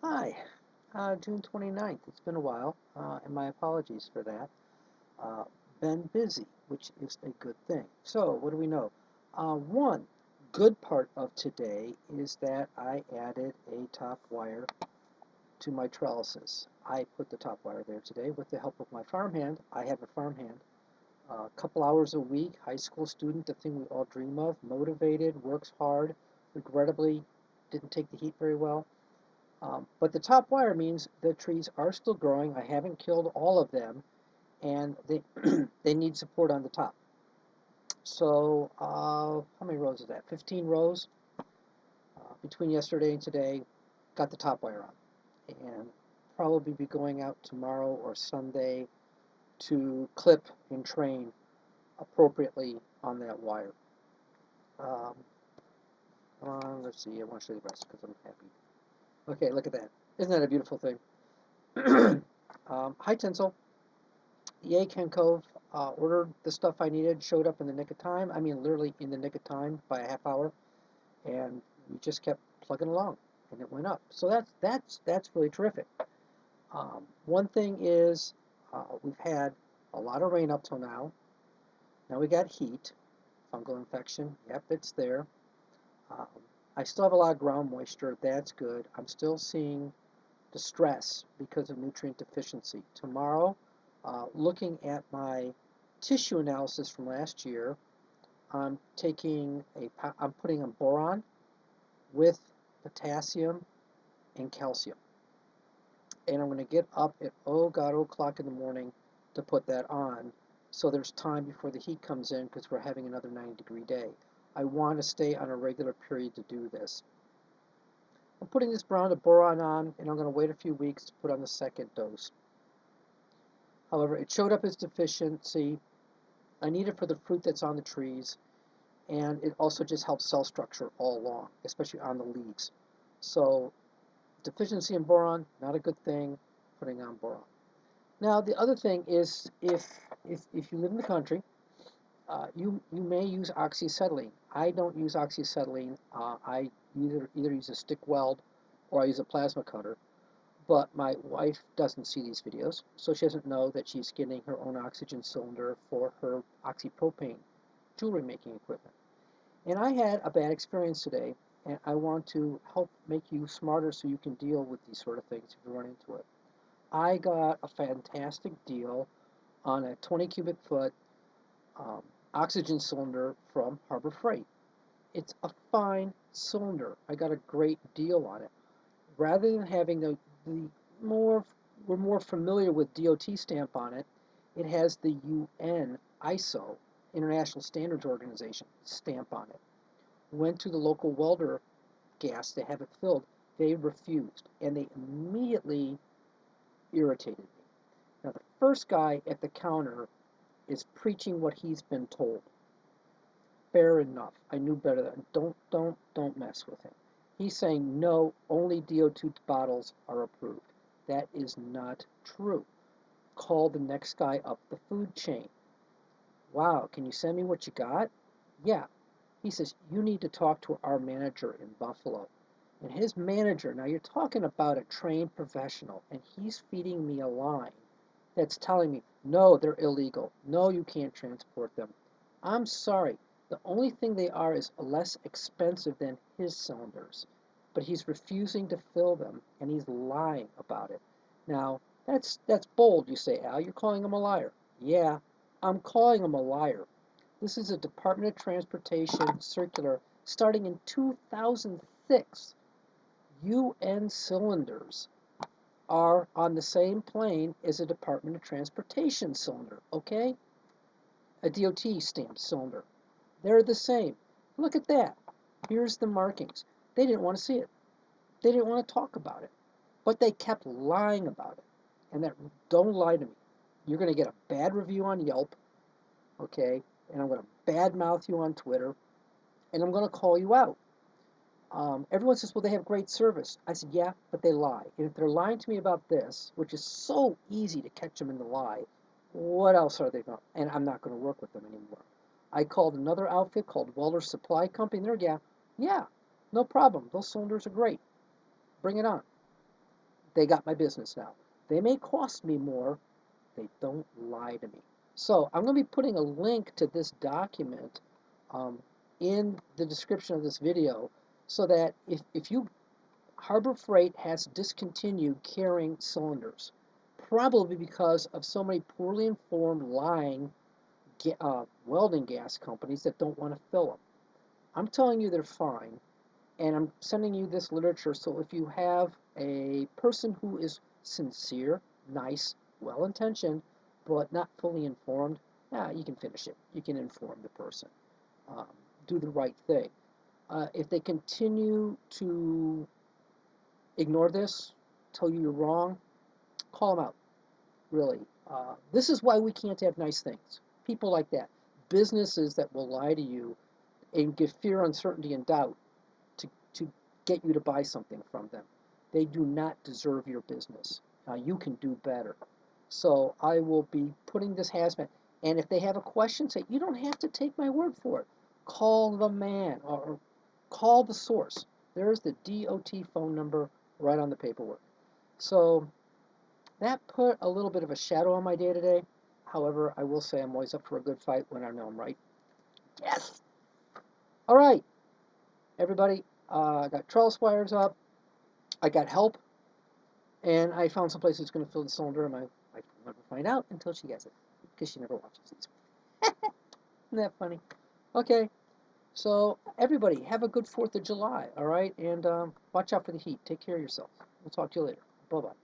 Hi, June 29th. It's been a while, and my apologies for that. Uh, Been busy, which is a good thing. So, what do we know? One good part of today is that I added a top wire to my trellises. I put the top wire there today with the help of my farmhand. I have a farmhand. A couple hours a week, high school student, the thing we all dream of, motivated, works hard, regrettably didn't take the heat very well. But the top wire means the trees are still growing. I haven't killed all of them, and they they need support on the top. So how many rows is that? 15 rows between yesterday and today. Got the top wire on, and probably be going out tomorrow or Sunday to clip and train appropriately on that wire. Um, let's see. I want to show you the rest because I'm happy. Okay, look at that. Isn't that a beautiful thing? High tensile. Yay, Ken Cove. Ordered the stuff I needed, showed up in the nick of time. I mean, literally in the nick of time by a half hour, and we just kept plugging along, and it went up. So that's really terrific. One thing is, we've had a lot of rain up till now. Now we got heat, fungal infection. Yep, it's there. Um, I still have a lot of ground moisture. That's good. I'm still seeing distress because of nutrient deficiency. Tomorrow, looking at my tissue analysis from last year, I'm putting a boron with potassium and calcium, and I'm going to get up at oh god, 0 o'clock in the morning to put that on, so there's time before the heat comes in because we're having another 90-degree day. I want to stay on a regular period to do this. I'm putting this boron on, and I'm going to wait a few weeks to put on the second dose. However, it showed up as deficiency. I need it for the fruit that's on the trees, and it also just helps cell structure all along, especially on the leaves. So deficiency in boron, not a good thing, putting on boron. Now, the other thing is if you live in the country, you may use oxyacetylene. I don't use oxyacetylene. I either use a stick weld or I use a plasma cutter. But my wife doesn't see these videos, so she doesn't know that she's getting her own oxygen cylinder for her oxypropane jewelry making equipment. And I had a bad experience today, and I want to help make you smarter so you can deal with these sort of things if you run into it. I got a fantastic deal on a 20 cubic foot um, oxygen cylinder from Harbor Freight. It's a fine cylinder. I got a great deal on it. Rather than having the more, we're more familiar with DOT stamp on it, it has the UN ISO, International Standards Organization, stamp on it. Went to the local welder gas to have it filled. They refused, and they immediately irritated me. Now, the first guy at the counter is preaching what he's been told. Fair enough. I knew better than don't mess with him. He's saying no, only DO2 bottles are approved. That is not true. Call the next guy up the food chain. Wow, can you send me what you got? Yeah. He says, you need to talk to our manager in Buffalo. And his manager, now you're talking about a trained professional, and he's feeding me a line that's telling me, no, they're illegal. No, you can't transport them. I'm sorry. The only thing they are is less expensive than his cylinders. But he's refusing to fill them, and he's lying about it. Now, that's bold, you say, Al. You're calling him a liar. Yeah, I'm calling him a liar. This is a Department of Transportation circular starting in 2006. UN cylinders are on the same plane as a Department of Transportation cylinder, okay? A DOT stamped cylinder. They're the same. Look at that. Here's the markings. They didn't want to see it. They didn't want to talk about it. But they kept lying about it. And that, don't lie to me. You're going to get a bad review on Yelp, okay? And I'm going to badmouth you on Twitter, and I'm going to call you out. Everyone says, well, they have great service. I said, yeah, but they lie. And if they're lying to me about this, which is so easy to catch them in the lie, what else are they going to? And I'm not going to work with them anymore. I called another outfit called Welder Supply Company. And they're, yeah, no problem. Those cylinders are great. Bring it on. they got my business now. They may cost me more. They don't lie to me. So I'm going to be putting a link to this document um, in the description of this video so that if you Harbor Freight has discontinued carrying cylinders, probably because of so many poorly informed, lying welding gas companies that don't want to fill them. I'm telling you they're fine, and I'm sending you this literature so if you have a person who is sincere, nice, well-intentioned, but not fully informed, you can finish it. You can inform the person. Um, do the right thing. If they continue to ignore this, tell you you're wrong, call them out, really. This is why we can't have nice things. People like that. Businesses that will lie to you and give fear, uncertainty, and doubt to get you to buy something from them. They do not deserve your business. You can do better. So I will be putting this hazmat. And if they have a question, say, you don't have to take my word for it. Call the man or call the source. There's the DOT phone number right on the paperwork. So that put a little bit of a shadow on my day today. However, I will say I'm always up for a good fight when I know I'm right. Yes! All right, everybody. I got trellis wires up. I got help. And I found someplace who's going to fill the cylinder, and my wife will never find out until she gets it, because she never watches these. Isn't that funny? Okay, so everybody, have a good 4th of July, all right? And watch out for the heat. Take care of yourself. We'll talk to you later. Bye-bye.